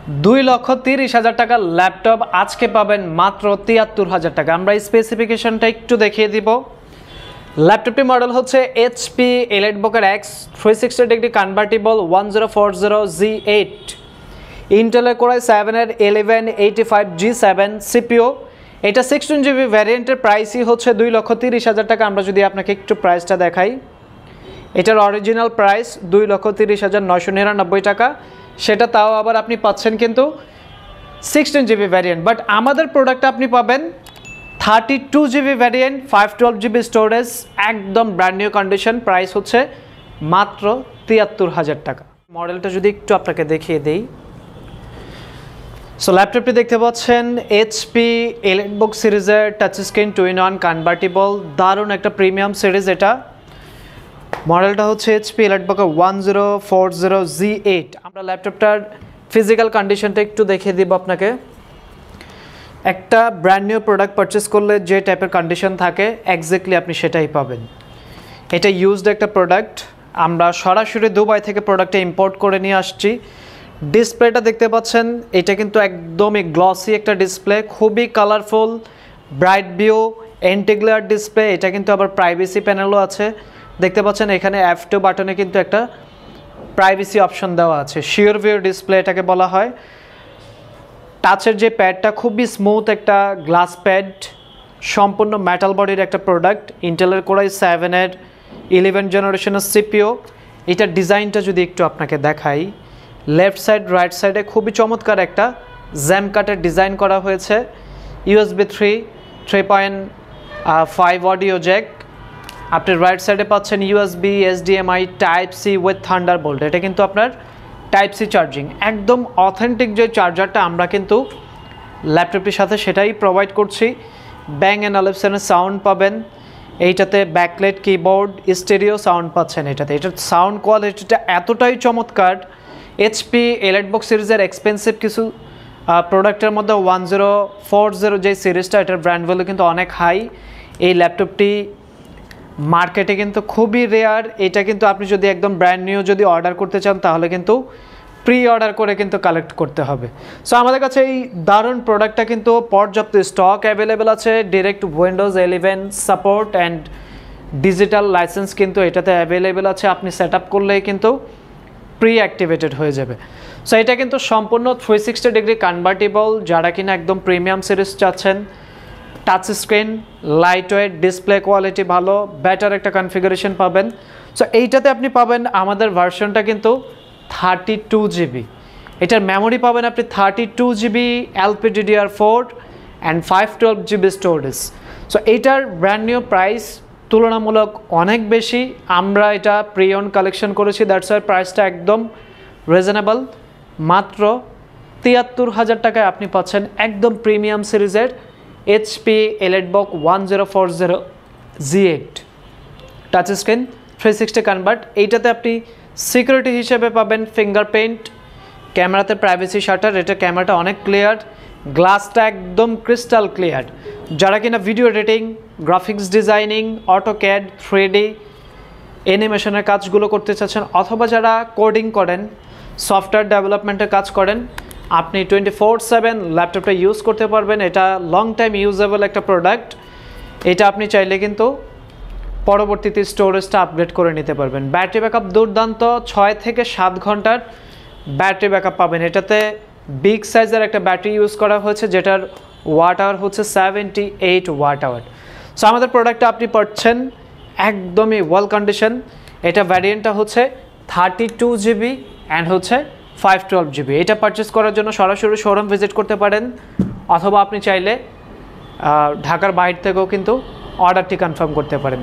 2,30,000 টাকা ল্যাপটপ আজকে পাবেন মাত্র 73,000 টাকা। আমরা স্পেসিফিকেশনটা একটু দেখিয়ে দিব। ল্যাপটপটি মডেল হচ্ছে এইচপি এলিটবুকের এক্স 360 ডিগ্রি কনভার্টিবল 1040G8, ইন্টেলের কোর i7 এর 1185G7 সিপিইউ। এটা 16GB ভ্যারিয়েন্টের প্রাইসই হচ্ছে 2,30,000 টাকা। আমরা যদি আপনাকে একটু প্রাইসটা দেখাই, এটার অরিজিনাল প্রাইস 2,30,999 টাকা। সেটা তাও আবার আপনি পাচ্ছেন কিন্তু 16GB ভ্যারিয়েন্ট, বাট আমাদের প্রোডাক্টটা আপনি পাবেন 32GB ভ্যারিয়েন্ট 512GB স্টোরেজ, একদম ব্র্যান্ড নিউ কন্ডিশন। প্রাইস হচ্ছে মাত্র 73,000 টাকা। মডেলটা যদি একটু আপনাকে দেখিয়ে দেই, সো ল্যাপটপটি দেখতে পাচ্ছেন এইচপি এলিটবুক সিরিজের টাচ স্ক্রিন 2-in-1 কনভার্টিবল, দারুণ একটা প্রিমিয়াম সিরিজ। এটা মডেলটা হচ্ছে এইচপি এলিটবুকের 1040G8। আমরা ল্যাপটপটার ফিজিক্যাল কন্ডিশনটা একটু দেখিয়ে দিব আপনাকে। একটা ব্র্যান্ড নিউ প্রোডাক্ট পারচেস করলে যে টাইপের কন্ডিশন থাকে এক্স্যাক্টলি আপনি সেটাই পাবেন। এটা ইউজড একটা প্রোডাক্ট, আমরা সরাসরি দুবাই থেকে প্রোডাক্টটা ইম্পোর্ট করে নিয়ে আসছি। ডিসপ্লেটা দেখতে পাচ্ছেন, এটা কিন্তু একদমই গ্লসি একটা ডিসপ্লে, খুবই colourful, bright view, anti glare display. এটা কিন্তু আবার প্রাইভেসি প্যানেলও আছে। দেখতে পাচ্ছেন এখানে F2 বাটনে কিন্তু একটা প্রাইভেসি অপশন দেওয়া আছে। শিওর ভিউ ডিসপ্লে এটাকে বলা হয়। টাচের যে প্যাডটা খুবই স্মুথ একটা গ্লাস প্যাড, সম্পূর্ণ মেটাল বডির একটা প্রোডাক্ট। ইন্টেলের কোর i7 এর 11 জেনারেশনের সিপিইউ। এটার ডিজাইনটা যদি একটু আপনাকে দেখাই, লেফট সাইড রাইট সাইডে খুবই চমৎকার একটা জ্যাম কাটের ডিজাইন করা হয়েছে। USB 3.5 audio Jack. আপনি রাইট সাইডে পাচ্ছেন USB HDMI Type-C with Thunderbolt. এটা কিন্তু আপনার Type-C চার্জিং, একদম অথেন্টিক যে চার্জারটা আমরা কিন্তু ল্যাপটপটির সাথে সেটাই প্রোভাইড করছি। ব্যাং অ্যান্ড অলিপসনের সাউন্ড পাবেন এইটাতে, ব্যাকলাইট কিবোর্ড, স্টেরিও সাউন্ড পাচ্ছেন এটাতে। এটার সাউন্ড কোয়ালিটিটা এতটাই চমৎকার। এইচপি এলিটবুক সিরিজের এক্সপেন্সিভ কিছু প্রোডাক্টের মধ্যে 1040 যে সিরিজটা, এটার ব্র্যান্ড ভ্যালু কিন্তু অনেক হাই। এই ল্যাপটপটি মার্কেটে কিন্তু খুবই রেয়ার। এটা কিন্তু আপনি যদি একদম ব্র্যান্ড নিউ যদি অর্ডার করতে চান তাহলে কিন্তু প্রি অর্ডার করে কিন্তু কালেক্ট করতে হবে। সো আমাদের কাছে এই দারুণ প্রোডাক্টটা কিন্তু পর্যাপ্ত স্টক অ্যাভেলেবেল আছে। Direct Windows 11 support and digital licence কিন্তু এটাতে অ্যাভেলেবেল আছে। আপনি সেট আপ করলেই কিন্তু প্রি অ্যাক্টিভেটেড হয়ে যাবে। সো এটা কিন্তু সম্পূর্ণ 360 ডিগ্রি কনভার্টিবল। যারা কিনা একদম প্রিমিয়াম সিরিজ চাচ্ছেন, touch screen, light weight, display quality ভালো, বেটার একটা কনফিগারেশন পাবেন। সো এইটাতে আপনি পাবেন আমাদের ভার্সনটা কিন্তু 32GB। এটার মেমোরি পাবেন আপনি 32GB LPDDR4 and 512GB storage. So এইটার ব্র্যান্ড নিউ প্রাইস তুলনামূলক অনেক বেশি। আমরা এটা প্রি অন কালেকশন করেছি, দ্যাটস ওয়াই প্রাইসটা একদম রিজনেবল। মাত্র 73,000 টাকায় আপনি পাচ্ছেন একদম প্রিমিয়াম সিরিজের HP EliteBook 1040G8 touch screen 360 convert. এইটাতে আপনি সিকিউরিটি হিসেবে পাবেন ফিঙ্গারপ্রিন্ট, ক্যামেরাতে প্রাইভেসি শাটার। এটা ক্যামেরাটা অনেক ক্লিয়ার, গ্লাসটা একদম ক্রিস্টাল ক্লিয়ার। যারা কিনা video editing, graphics designing, AutoCAD, 3D অ্যানিমেশনের কাজগুলো করতে চাচ্ছেন, অথবা যারা কোডিং করেন, সফটওয়্যার ডেভেলপমেন্টের কাজ করেন, আপনি 24/7 ল্যাপটপটা ইউজ করতে পারবেন। এটা লং টাইম ইউজেবল একটা প্রোডাক্ট। এটা আপনি চাইলে কিন্তু পরবর্তীতে স্টোরেজটা আপগ্রেড করে নিতে পারবেন। ব্যাটারি ব্যাকআপ দুর্দান্ত, 6 থেকে 7 ঘন্টার ব্যাটারি ব্যাকআপ পাবেন। এটাতে বিগ সাইজের একটা ব্যাটারি ইউজ করা হয়েছে, যেটার ওয়াট আওয়ার হচ্ছে 78 ওয়াট আওয়ার। সো আমাদের প্রোডাক্টটা আপনি পাচ্ছেন একদমই ওয়েল কন্ডিশন। এটা ভ্যারিয়েন্টটা হচ্ছে 32GB অ্যান্ড হচ্ছে 512GB। এটা পারচেস করার জন্য সরাসরি শোরুম ভিজিট করতে পারেন, অথবা আপনি চাইলে ঢাকার বাইরে থেকেও কিন্তু অর্ডারটি কনফার্ম করতে পারেন।